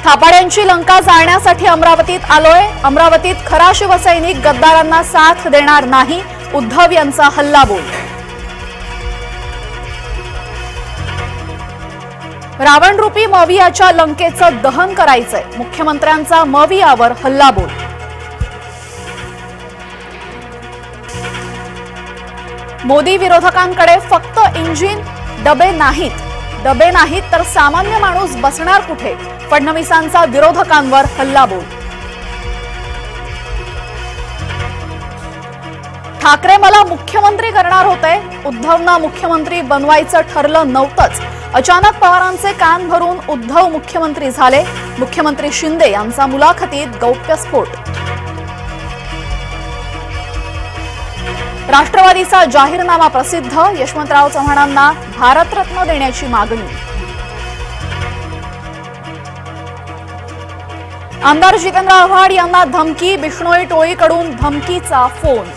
थापाड्यांची लंका जाळण्यासाठी अमरावतीत आलोय। अमरावतीत खरा शिवसैनिक गद्दारांना साथ देणार नाही, उद्धव यांचा हल्लाबोल। रावणरूपी मवियाच्या लंकेचं दहन करायचंय, मुख्यमंत्र्यांचा मवियावर हल्लाबोल। मोदी विरोधकांकडे फक्त इंजिन, डबे नाहीत तर सामान्य माणूस बसणार कुठे, फडणवीसांचा विरोधकांवर हल्लाबोल। ठाकरे मला मुख्यमंत्री करणार होते, उद्धवना मुख्यमंत्री बनवायचं ठरलं नव्हतंच। अचानक पवारांचे कान भरून उद्धव मुख्यमंत्री झाले, मुख्यमंत्री शिंदे यांचा मुलाखतीत गौप्यस्फोट। राष्ट्रवादीचा जाहीरनामा प्रसिद्ध, यशवंतराव चव्हाणांना भारतरत्न देण्याची मागणी। आमदार जितेंद्र आव्हाड यांना धमकी, बिश्नोई टोळीकडून धमकीचा फोन।